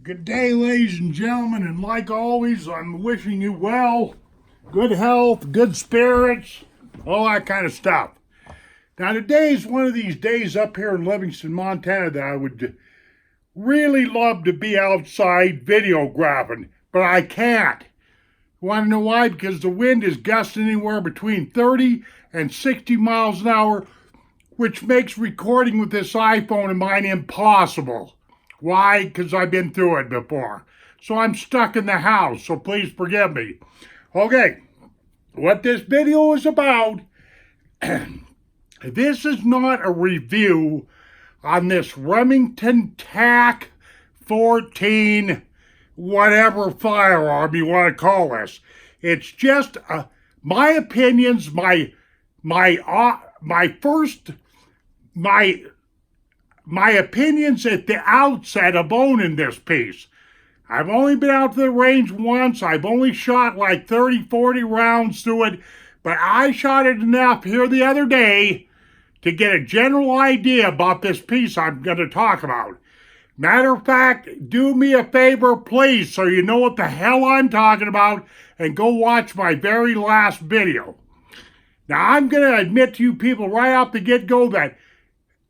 Good day, ladies and gentlemen, and like always, I'm wishing you well, good health, good spirits, all that kind of stuff. Now, today is one of these days up here in Livingston, Montana that I would really love to be outside videographing, but I can't. Want to know why? Because the wind is gusting anywhere between 30 and 60 miles an hour, which makes recording with this iPhone of mine impossible. Why? Because I've been through it before. So I'm stuck in the house, so please forgive me. Okay, what this video is about, this is not a review on this Remington Tac-14, whatever firearm you want to call this. It's just my opinions, my opinions at the outset of owning this piece. I've only been out to the range once. I've only shot like 30, 40 rounds through it, but I shot it enough here the other day to get a general idea about this piece I'm going to talk about. Matter of fact, do me a favor, please, so you know what the hell I'm talking about, and go watch my very last video. Now, I'm going to admit to you people right off the get-go that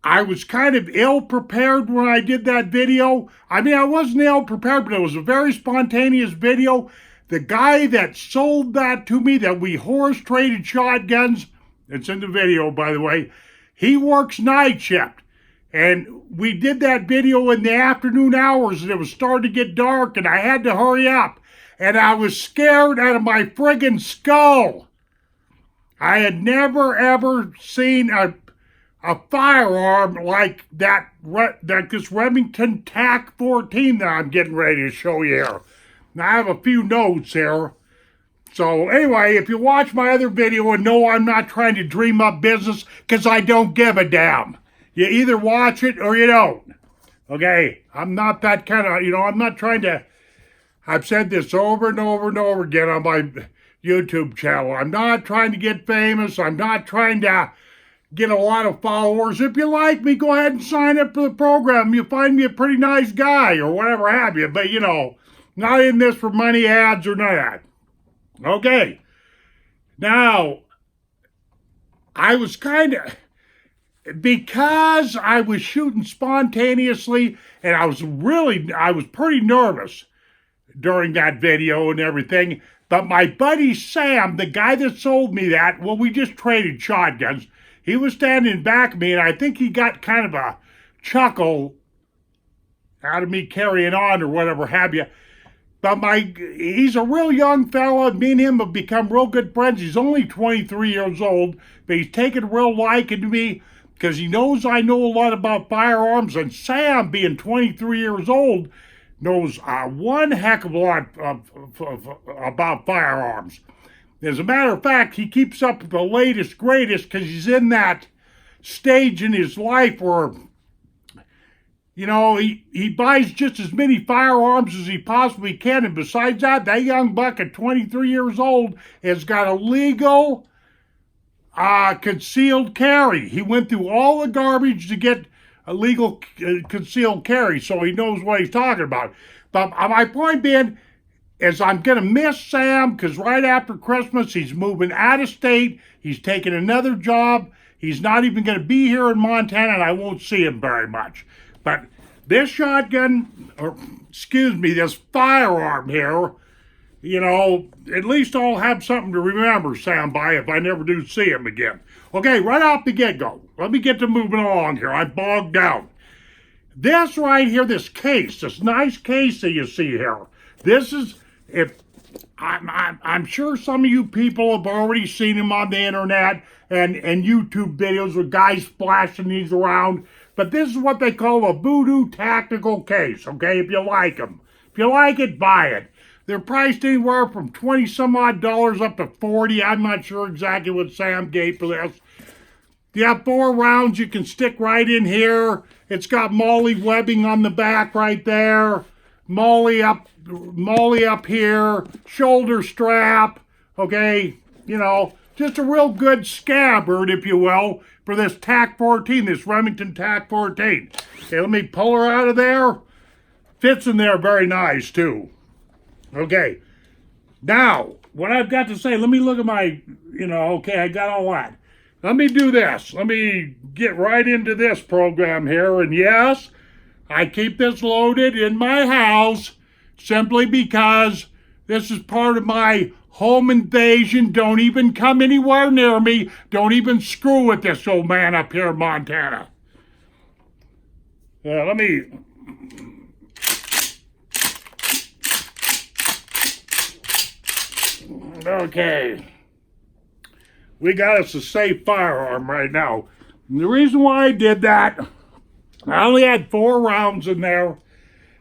I was kind of ill-prepared when I did that video. I mean, I wasn't ill-prepared, but it was a very spontaneous video. The guy that sold that to me, that we horse-traded shotguns, it's in the video, by the way, he works night shift. And we did that video in the afternoon hours, and it was starting to get dark, and I had to hurry up. And I was scared out of my friggin' skull. I had never, ever seen a firearm like this Remington Tac-14 that I'm getting ready to show you here. Now, I have a few notes here. So anyway, if you watch my other video and know I'm not trying to dream up business, because I don't give a damn. You either watch it or you don't. Okay? I'm not that kind of, I'm not trying to, I've said this over and over and over again on my YouTube channel. I'm not trying to get famous. I'm not trying to get a lot of followers. If you like me, go ahead and sign up for the program. You'll find me a pretty nice guy or whatever have you. But, not in this for money, ads, or none of that. Okay. Now, I was because I was shooting spontaneously, and I was pretty nervous during that video and everything. But my buddy Sam, the guy that sold me that, well, we just traded shotguns. He was standing back of me, and I think he got kind of a chuckle out of me carrying on or whatever have you. But he's a real young fella. Me and him have become real good friends. He's only 23 years old, but he's taken a real liking to me because he knows I know a lot about firearms. And Sam, being 23 years old, knows one heck of a lot about firearms. As a matter of fact, he keeps up with the latest, greatest, because he's in that stage in his life where, he buys just as many firearms as he possibly can. And besides that young buck at 23 years old has got a legal concealed carry. He went through all the garbage to get a legal concealed carry, so he knows what he's talking about. But my point being is I'm going to miss Sam because right after Christmas, he's moving out of state. He's taking another job. He's not even going to be here in Montana, and I won't see him very much. But this this firearm here, at least I'll have something to remember Sam by if I never do see him again. Okay, right off the get-go, let me get to moving along here. I'm bogged down. This right here, this case, this nice case that you see here, this is, I'm sure some of you people have already seen them on the internet and YouTube videos with guys flashing these around, but this is what they call a voodoo tactical case, okay, if you like them. If you like it, buy it. They're priced anywhere from 20 some odd dollars up to 40. I'm not sure exactly what Sam gave for this. You have 4 rounds you can stick right in here. It's got Molly webbing on the back right there. Molly up here, shoulder strap, okay, just a real good scabbard, if you will, for this Tac-14, this Remington Tac-14. Okay, let me pull her out of there. fits in there very nice too. Okay, now what I've got to say, let me look at my, okay, I got all that. Let me do this. Let me get right into this program here. And yes, I keep this loaded in my house simply because this is part of my home invasion. Don't even come anywhere near me. Don't even screw with this old man up here in Montana. Let me... Okay. We got us a safe firearm right now. And the reason why I did that, I only had 4 rounds in there.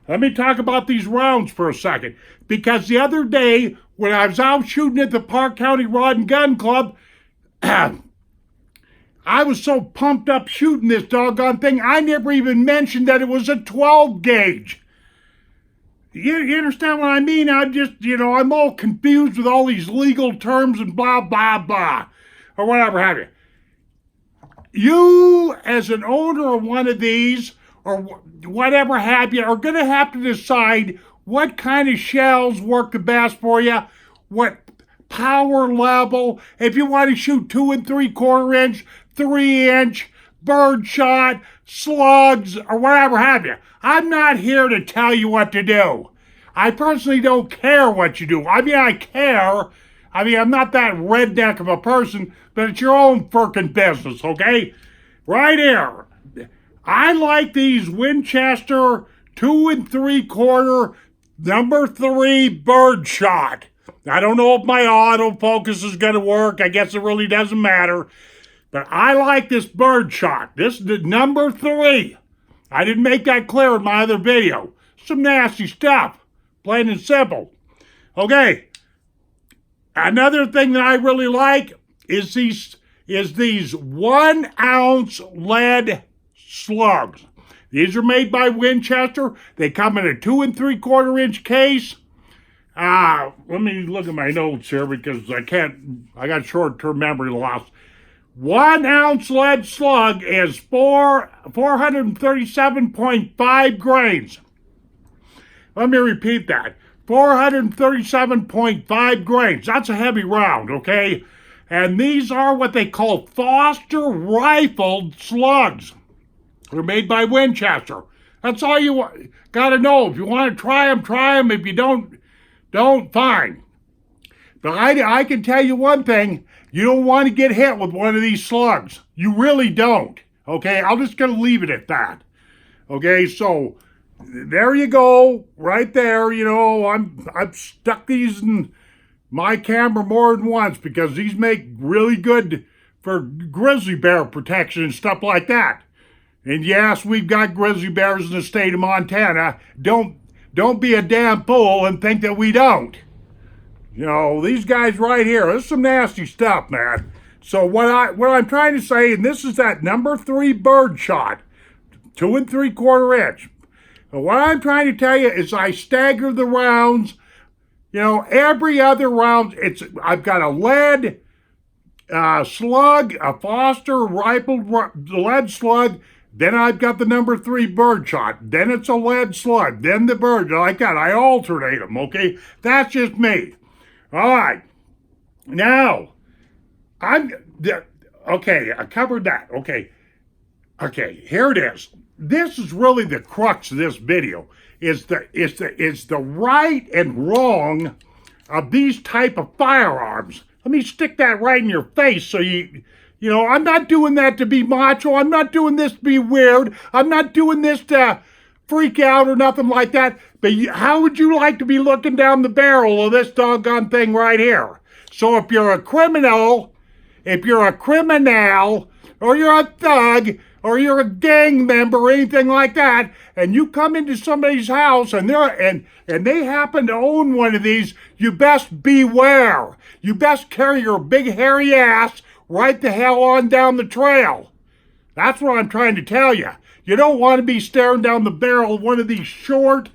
Let me talk about these rounds for a second. Because the other day, when I was out shooting at the Park County Rod and Gun Club, I was so pumped up shooting this doggone thing, I never even mentioned that it was a 12 gauge. You understand what I mean? I'm just, I'm all confused with all these legal terms and blah, blah, blah, or whatever have you. You, as an owner of one of these, or whatever have you, are going to have to decide what kind of shells work the best for you, what power level, if you want to shoot 2 3/4 inch, 3 inch, bird shot, slugs, or whatever have you. I'm not here to tell you what to do. I personally don't care what you do. I mean, I care. I'm not that redneck of a person, but it's your own frickin' business, okay? Right here. I like these Winchester 2 3/4 number 3 bird shot. I don't know if my autofocus is going to work. I guess it really doesn't matter. But I like this bird shot. This is the number 3. I didn't make that clear in my other video. Some nasty stuff. Plain and simple. Okay. Another thing that I really like is these 1 ounce lead slugs. These are made by Winchester. They come in a 2 3/4 inch case. Let me look at my notes here because I got short-term memory loss. 1 ounce lead slug is 437.5 grains. Let me repeat that. 437.5 grains. That's a heavy round, okay? And these are what they call Foster rifled slugs. They're made by Winchester. That's all you got to know. If you want to try them, try them. If you don't, fine. But I can tell you one thing. You don't want to get hit with one of these slugs. You really don't. Okay, I'm just going to leave it at that. Okay, so there you go. Right there, I've stuck these in my camera more than once because these make really good for grizzly bear protection and stuff like that. And yes, we've got grizzly bears in the state of Montana. Don't be a damn fool and think that we don't. These guys right here, this is some nasty stuff, man. So what I'm trying to say, and this is that number 3 bird shot, 2 3/4 inch. And what I'm trying to tell you is I stagger the rounds. Every other round, I've got a lead slug, a Foster rifled lead slug. Then I've got the number 3 bird shot. Then it's a lead slug. Then the bird, like that. I alternate them, okay? That's just me. All right. Now, okay, I covered that. Okay, here it is. This is really the crux of this video. Is the right and wrong of these type of firearms. Let me stick that right in your face so I'm not doing that to be macho. I'm not doing this to be weird. I'm not doing this to freak out or nothing like that. But how would you like to be looking down the barrel of this doggone thing right here? So if you're a criminal, or you're a thug, or you're a gang member, or anything like that, and you come into somebody's house and they happen to own one of these, you best beware. You best carry your big hairy ass right the hell on down the trail. That's what I'm trying to tell you. You don't want to be staring down the barrel of one of these short,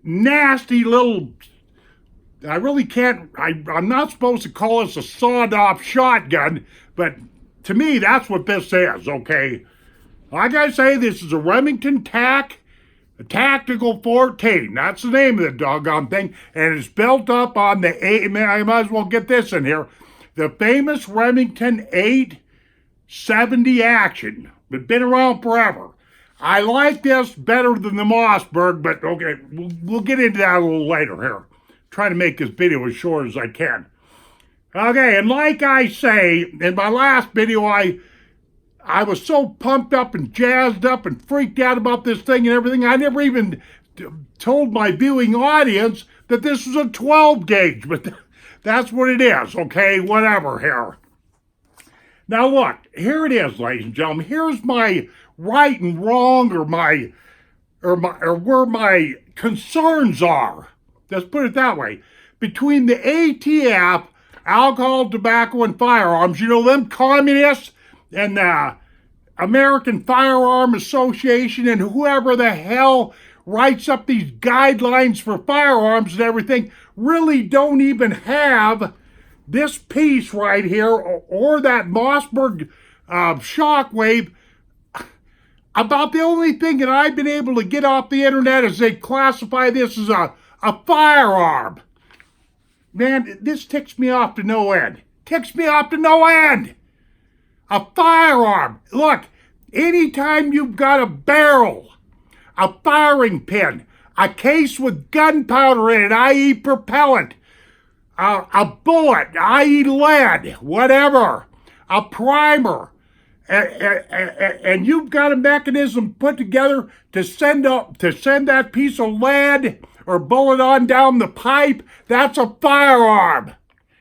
nasty little... I really can't... I'm not supposed to call this a sawed-off shotgun, but to me, that's what this is, okay? Like I say, this is a Remington Tac Tactical 14. That's the name of the doggone thing. And it's built up on the I might as well get this in here. The famous Remington 870 action. It's been around forever. I like this better than the Mossberg, but okay, we'll get into that a little later here. Trying to make this video as short as I can. Okay, and like I say, in my last video, I was so pumped up and jazzed up and freaked out about this thing and everything, I never even told my viewing audience that this was a 12 gauge, but that's what it is, okay? Whatever here. Now look, here it is, ladies and gentlemen. Here's my right and wrong or where my concerns are. Let's put it that way. Between the ATF, alcohol, tobacco, and firearms, you know, them communists and the American Firearm Association and whoever the hell writes up these guidelines for firearms and everything really don't even have this piece right here or that Mossberg shockwave. About the only thing that I've been able to get off the internet is they classify this as a firearm. Man, this ticks me off to no end. Ticks me off to no end. A firearm. Look, anytime you've got a barrel, a firing pin, a case with gunpowder in it, i.e. propellant, a bullet, i.e. lead, whatever, a primer, and you've got a mechanism put together to send that piece of lead or bullet on down the pipe, that's a firearm.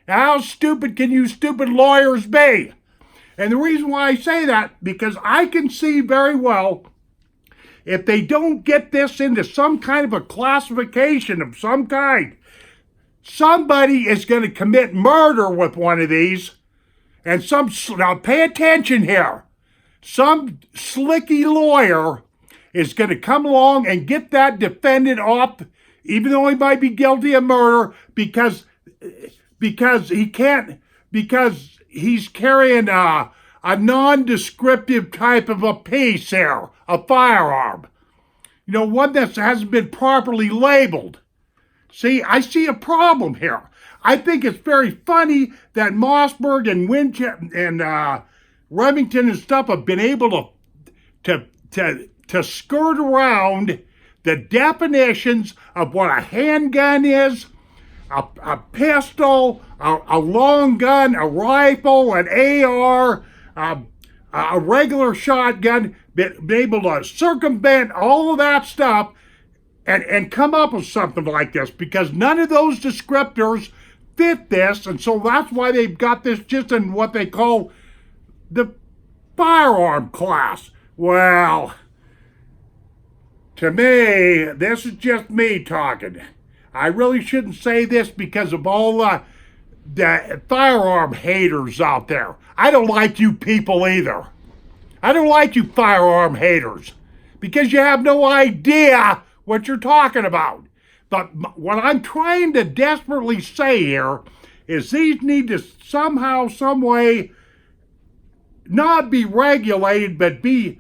Now, how stupid can you stupid lawyers be? And the reason why I say that, because I can see very well, if they don't get this into some kind of a classification of some kind, somebody is going to commit murder with one of these, and now pay attention here, some slicky lawyer is going to come along and get that defendant off, even though he might be guilty of murder, because he's carrying a non-descriptive type of a piece here, a firearm. You know, one that hasn't been properly labeled. See, I see a problem here. I think it's very funny that Mossberg and Winchester and Remington and stuff have been able to skirt around the definitions of what a handgun is, a pistol, a long gun, a rifle, an AR, a regular shotgun, been able to circumvent all of that stuff and come up with something like this, because none of those descriptors fit this, and so that's why they've got this just in what they call the firearm class. Well, to me, this is just me talking. I really shouldn't say this because of all the firearm haters out there. I don't like you people either. I don't like you firearm haters because you have no idea what you're talking about. But what I'm trying to desperately say here is these need to somehow, some way, not be regulated, but be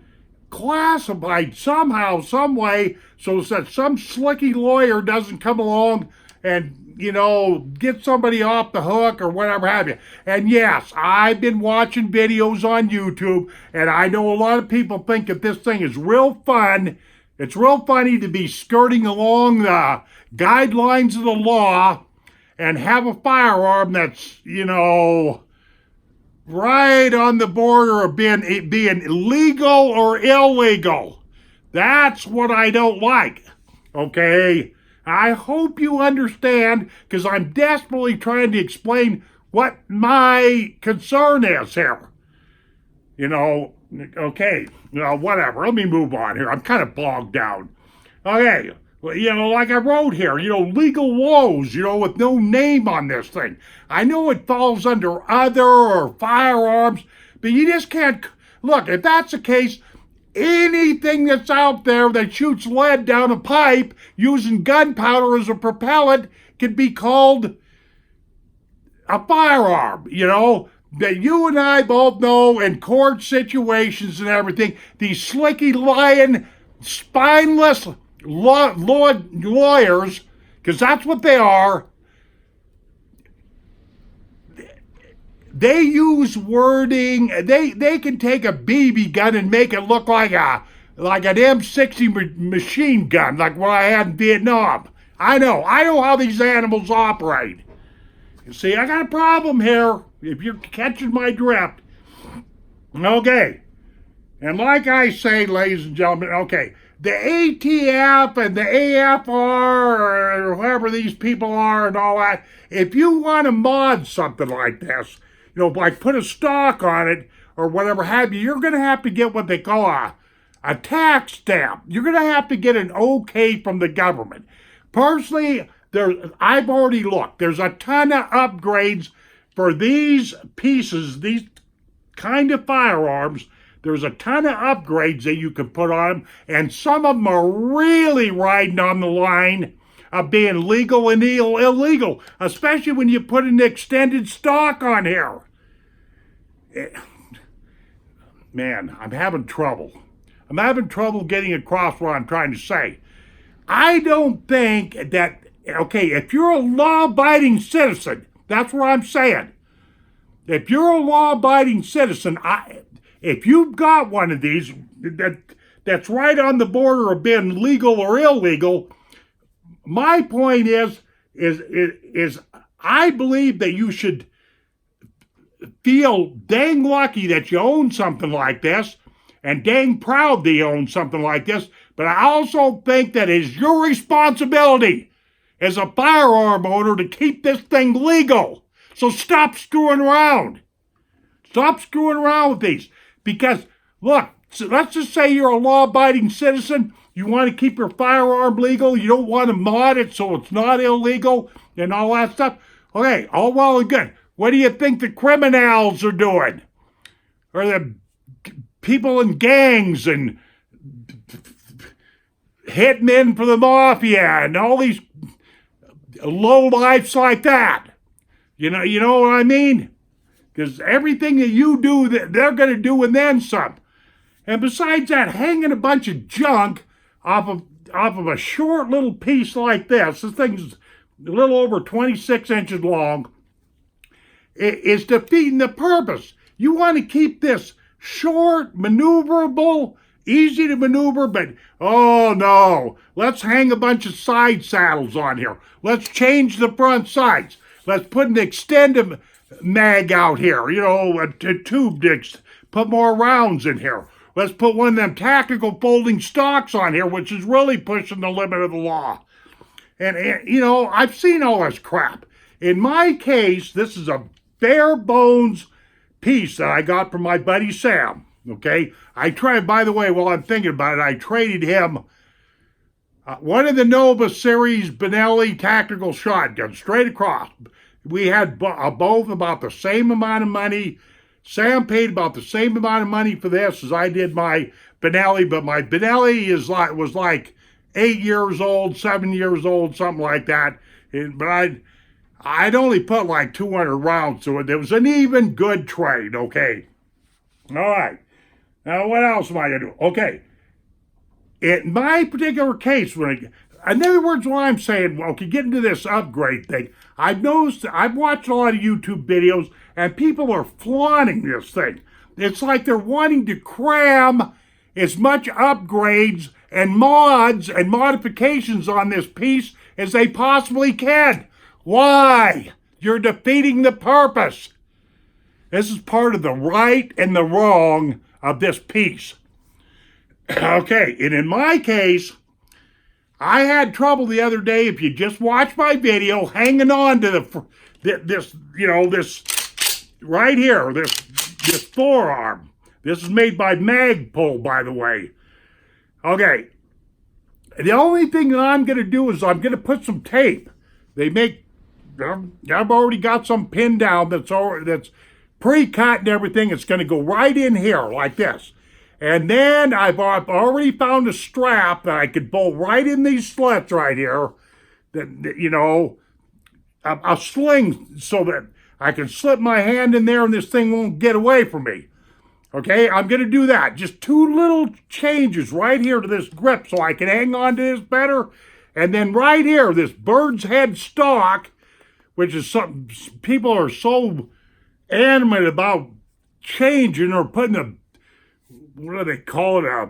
classified somehow, some way, so that some slicky lawyer doesn't come along and, you know, get somebody off the hook or whatever have you. And yes, I've been watching videos on YouTube, and I know a lot of people think that this thing is real fun. It's real funny to be skirting along the guidelines of the law and have a firearm that's, you know, right on the border of being legal or illegal. That's what I don't like, okay? I hope you understand, because I'm desperately trying to explain what my concern is here. You know, okay, well, whatever. Let me move on here. I'm kind of bogged down. Okay, well, you know, like I wrote here, you know, legal woes, you know, with no name on this thing. I know it falls under other or firearms, but you just can't. Look, if that's the case, anything that's out there that shoots lead down a pipe using gunpowder as a propellant could be called a firearm, you know. That you and I both know in court situations and everything, these slicky lying, spineless lawyers, because that's what they are. They use wording. They can take a BB gun and make it look like an M60 machine gun, like what I had in Vietnam. I know how these animals operate. You see, I got a problem here. If you're catching my drift, okay. And like I say, ladies and gentlemen, okay, the ATF and the AFR or whoever these people are and all that, if you want to mod something like this, like put a stock on it or whatever have you, you're going to have to get what they call a tax stamp. You're going to have to get an okay from the government. Personally, I've already looked. There's a ton of upgrades for these pieces, these kind of firearms. There's a ton of upgrades that you can put on them, and some of them are really riding on the line of being legal and illegal, especially when you put an extended stock on here. Man, I'm having trouble. I'm having trouble getting across what I'm trying to say. I don't think that, okay, if you're a law-abiding citizen, that's what I'm saying. If you're a law-abiding citizen, if you've got one of these that's right on the border of being legal or illegal, my point is I believe that you should feel dang lucky that you own something like this and dang proud that you own something like this. But I also think that it's your responsibility as a firearm owner to keep this thing legal. So stop screwing around. Stop screwing around with these. Because, look, let's just say you're a law-abiding citizen. You want to keep your firearm legal. You don't want to mod it so it's not illegal and all that stuff. Okay, all well and good. What do you think the criminals are doing? Or the people in gangs and hitmen for the mafia and all these lowlifes like that? You know what I mean? Because everything that you do, they're going to do and then some. And besides that, hanging a bunch of junk off of a short little piece like this thing's a little over 26 inches long, is defeating the purpose. You want to keep this short, maneuverable, easy to maneuver, but oh no, let's hang a bunch of side saddles on here. Let's change the front sides. Let's put an extended mag out here, a tube to put more rounds in here. Let's put one of them tactical folding stocks on here, which is really pushing the limit of the law. And I've seen all this crap. In my case, this is a bare bones piece that I got from my buddy Sam. Okay, by the way, while I'm thinking about it, I traded him one of the Nova Series Benelli tactical shotguns straight across. We had both about the same amount of money. Sam paid about the same amount of money for this as I did my Benelli, but my Benelli was like 8 years old, 7 years old, something like that. But I'd only put like 200 rounds to it. It was an even good trade, okay? All right. Now, what else am I going to do? Okay. In my particular case, in other words, what I'm saying, okay, get into this upgrade thing. I've watched a lot of YouTube videos, and people are flaunting this thing. It's like they're wanting to cram as much upgrades and mods and modifications on this piece as they possibly can. Why? You're defeating the purpose. This is part of the right and the wrong of this piece. Okay, and in my case, I had trouble the other day, if you just watch my video, hanging on to this right here, this forearm. This is made by Magpul, by the way. Okay, the only thing that I'm going to do is I'm going to put some tape. I've already got some pinned down that's pre-cut and everything. It's going to go right in here like this. And then I've already found a strap that I could bolt right in these slits right here. A sling so that I can slip my hand in there and this thing won't get away from me. Okay, I'm going to do that. Just two little changes right here to this grip so I can hang on to this better. And then right here, this bird's head stock, which is something people are so animate about changing or putting a, what do they call it, I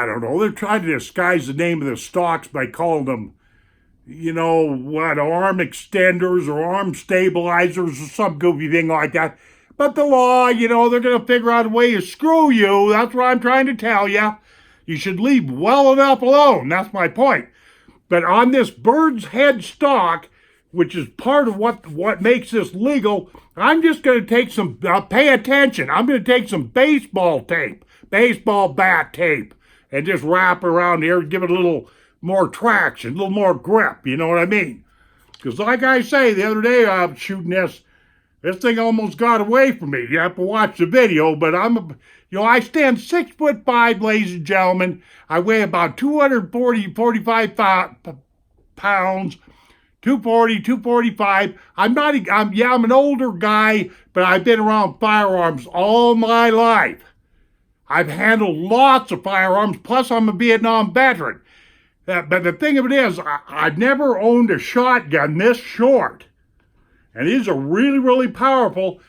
don't know. They're trying to disguise the name of the stocks by calling them, arm extenders or arm stabilizers or some goofy thing like that. But the law, they're going to figure out a way to screw you. That's what I'm trying to tell you. You should leave well enough alone. That's my point. But on this bird's head stock, which is part of what makes this legal, I'm just going to take some, pay attention. I'm going to take some baseball tape, baseball bat tape, and just wrap around here and give it a little more traction, a little more grip. You know what I mean? Because like I say, the other day I was shooting this thing almost got away from me. You have to watch the video, but I stand 6'5", ladies and gentlemen. I weigh about 45 pounds, 240, 245. I'm an older guy, but I've been around firearms all my life. I've handled lots of firearms, plus I'm a Vietnam veteran. But the thing of it is, I've never owned a shotgun this short. And these are really, really powerful.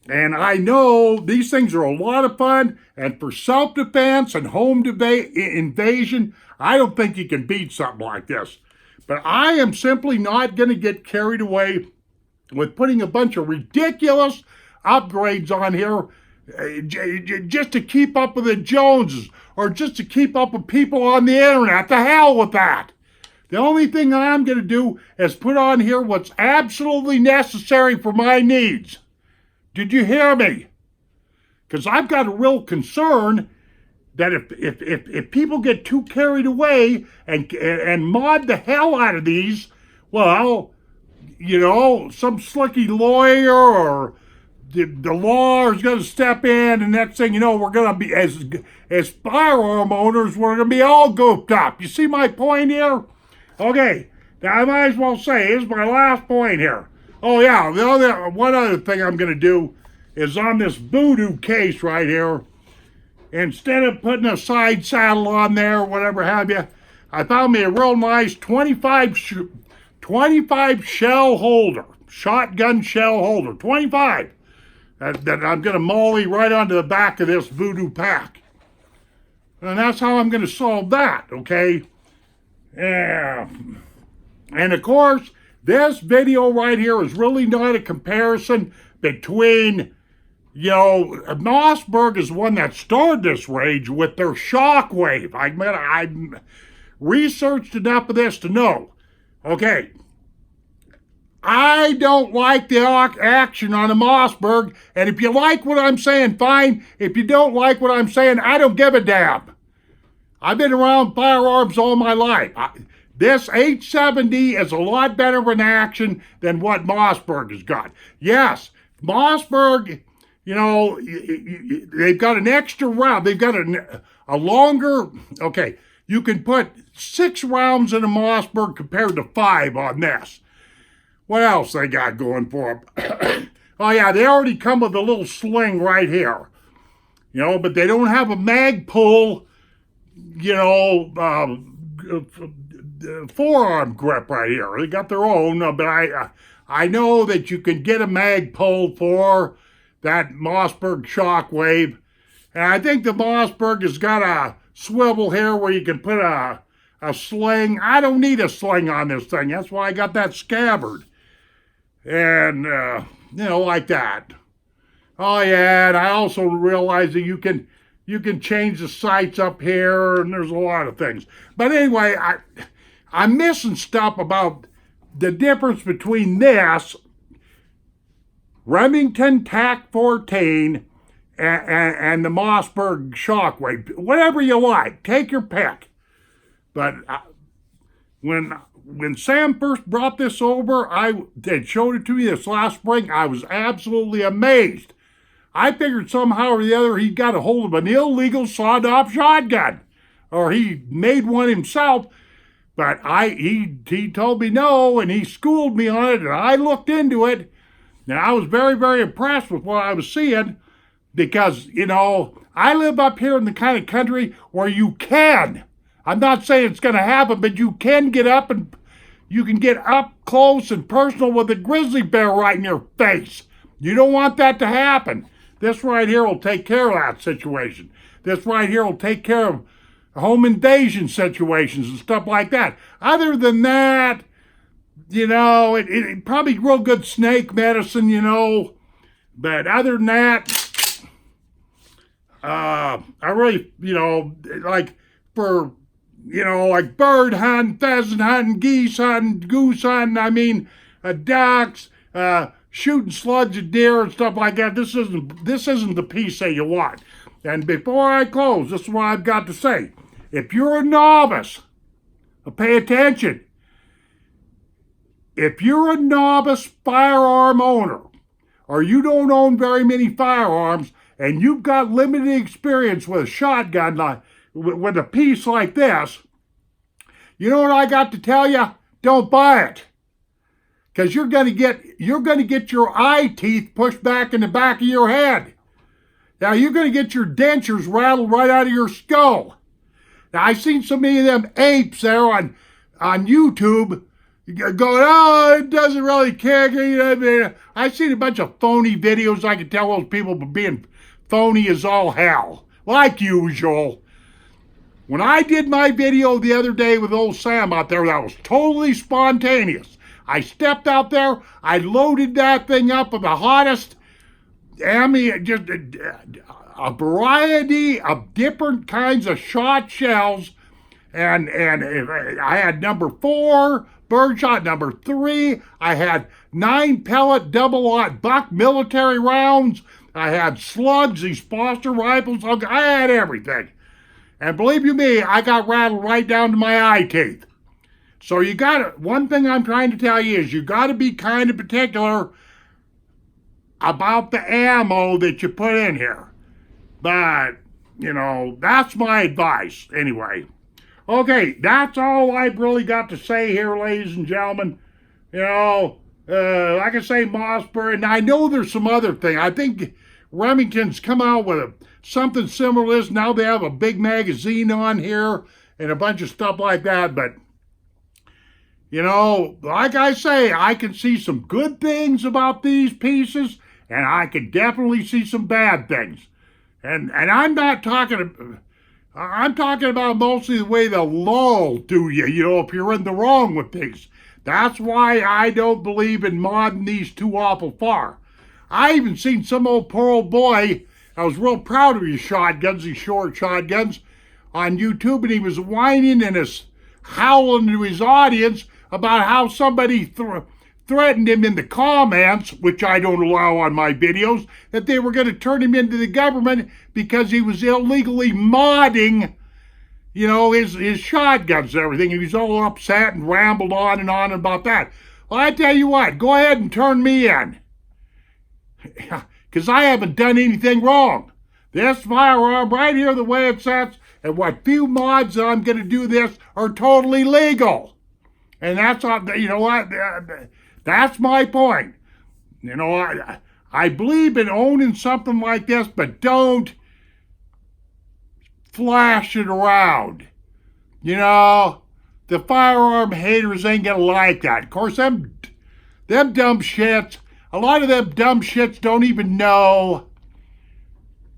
And I know these things are a lot of fun. And for self-defense and home invasion, I don't think you can beat something like this. But I am simply not going to get carried away with putting a bunch of ridiculous upgrades on here just to keep up with the Joneses or just to keep up with people on the internet. The hell with that. The only thing I'm going to do is put on here what's absolutely necessary for my needs. Did you hear me? Because I've got a real concern that if people get too carried away and mod the hell out of these, well, some slicky lawyer or the law is going to step in, and next thing you know, we're going to be, as firearm owners, we're going to be all goofed up. You see my point here? Okay, now I might as well say, here's my last point here. Oh yeah, one other thing I'm going to do is on this voodoo case right here, instead of putting a side saddle on there or whatever have you, I found me a real nice 25 shell holder, shotgun shell holder, 25. That I'm going to molly right onto the back of this voodoo pack. And that's how I'm going to solve that, okay? Yeah. And of course, this video right here is really not a comparison between, Mossberg is the one that started this rage with their shockwave. I researched enough of this to know. Okay. I don't like the action on a Mossberg, and if you like what I'm saying, fine. If you don't like what I'm saying, I don't give a damn. I've been around firearms all my life. This 870 is a lot better of an action than what Mossberg has got. Yes, Mossberg, they've got an extra round. They've got a longer, okay, you can put 6 rounds in a Mossberg compared to 5 on this. What else they got going for them? Oh yeah, they already come with a little sling right here. But they don't have a mag pull, forearm grip right here. They got their own, but I know that you can get a mag pull for that Mossberg shockwave. And I think the Mossberg has got a swivel here where you can put a sling. I don't need a sling on this thing. That's why I got that scabbard. And, like that. Oh yeah, and I also realized that you can change the sights up here, and there's a lot of things. But anyway, I'm missing stuff about the difference between this Remington Tac-14 and the Mossberg shockwave. Whatever you like, take your pick. But when Sam first brought this over, they showed it to me this last spring, I was absolutely amazed. I figured somehow or the other he got a hold of an illegal sawed-off shotgun, or he made one himself. But he told me no, and he schooled me on it, and I looked into it. Now, I was very, very impressed with what I was seeing because, I live up here in the kind of country where you can. I'm not saying it's going to happen, but you can get up and you can get up close and personal with a grizzly bear right in your face. You don't want that to happen. This right here will take care of that situation. This right here will take care of home invasion situations and stuff like that. Other than that, it probably real good snake medicine, But other than that, I really, like for, like bird hunting, pheasant hunting, geese hunting, goose hunting, ducks, shooting slugs at deer and stuff like that. This isn't the piece that you want. And before I close, this is what I've got to say. If you're a novice, pay attention. If you're a novice firearm owner, or you don't own very many firearms, and you've got limited experience with a shotgun, with a piece like this, you know what I got to tell you? Don't buy it. Because you're gonna get your eye teeth pushed back in the back of your head. Now you're gonna get your dentures rattled right out of your skull. Now I've seen so many of them apes there on YouTube going, oh, it doesn't really care. I've seen a bunch of phony videos. I can tell those people being phony as all hell, like usual. When I did my video the other day with old Sam out there, that was totally spontaneous. I stepped out there, I loaded that thing up with the hottest, just a variety of different kinds of shot shells, and I had number 4 birdshot, number 3. I had 9 pellet double-aught buck military rounds. I had slugs, these Foster rifles. I had everything. And believe you me, I got rattled right down to my eye teeth. So one thing I'm trying to tell you is you got to be kind of particular about the ammo that you put in here. But, that's my advice anyway. Okay, that's all I've really got to say here, ladies and gentlemen. Like I say, Mossberg, and I know there's some other thing. I think Remington's come out with something similar to this. Now they have a big magazine on here and a bunch of stuff like that. But, like I say, I can see some good things about these pieces, and I can definitely see some bad things. And I'm talking about mostly the way the law will do you, if you're in the wrong with things. That's why I don't believe in modding these too awful far. I even seen some poor old boy, I was real proud of his shotguns, these short shotguns, on YouTube, and he was whining and howling to his audience about how somebody threatened him in the comments, which I don't allow on my videos, that they were going to turn him into the government because he was illegally modding, his shotguns and everything. He was all upset and rambled on and on about that. Well, I tell you what, go ahead and turn me in. Because I haven't done anything wrong. This firearm right here, the way it sets, and what few mods that I'm going to do this are totally legal. And that's that's my point. I believe in owning something like this, but don't flash it around. The firearm haters ain't gonna like that. Of course, them dumb shits, a lot of them dumb shits don't even know,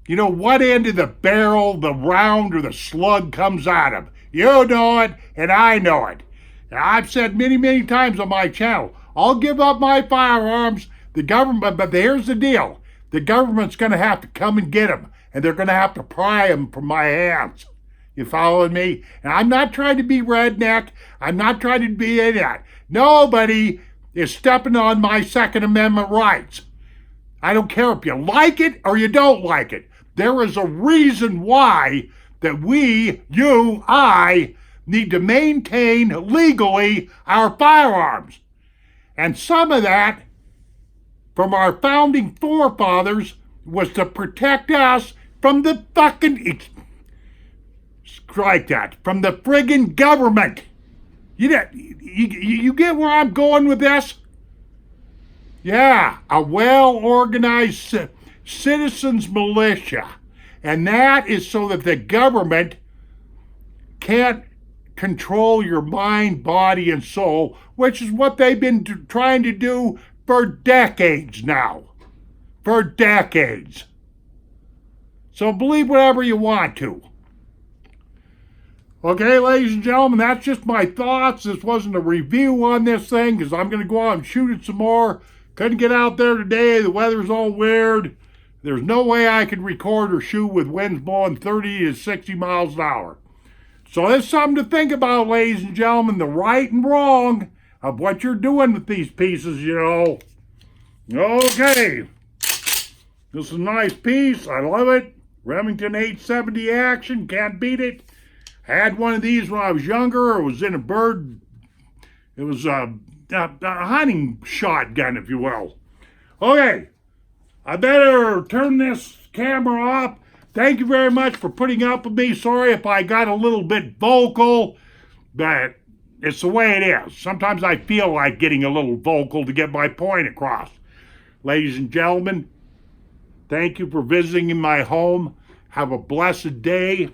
what end of the barrel the round or the slug comes out of. You know it, and I know it. And I've said many, many times on my channel, I'll give up my firearms, the government, but here's the deal. The government's going to have to come and get them, and they're going to have to pry them from my hands. You following me? And I'm not trying to be redneck. I'm not trying to be any of that. Nobody is stepping on my Second Amendment rights. I don't care if you like it or you don't like it. There is a reason why that I need to maintain legally our firearms. And some of that, from our founding forefathers, was to protect us from the fucking, strike that, from the friggin' government. You get where I'm going with this? Yeah, a well-organized citizens militia. And that is so that the government can't control your mind, body, and soul, which is what they've been trying to do for decades now. For decades. So believe whatever you want to. Okay, ladies and gentlemen, that's just my thoughts. This wasn't a review on this thing because I'm going to go out and shoot it some more. Couldn't get out there today. The weather's all weird. There's no way I could record or shoot with winds blowing 30 to 60 miles an hour. So there's something to think about, ladies and gentlemen, the right and wrong of what you're doing with these pieces, you know. Okay. This is a nice piece. I love it. Remington 870 action. Can't beat it. I had one of these when I was younger. It was in a bird. It was a hunting shotgun, if you will. Okay. I better turn this camera off. Thank you very much for putting up with me. Sorry if I got a little bit vocal, but it's the way it is. Sometimes I feel like getting a little vocal to get my point across. Ladies and gentlemen, thank you for visiting in my home. Have a blessed day.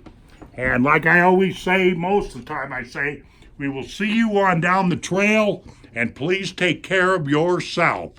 And like I always say, most of the time I say, we will see you on down the trail, and please take care of yourself.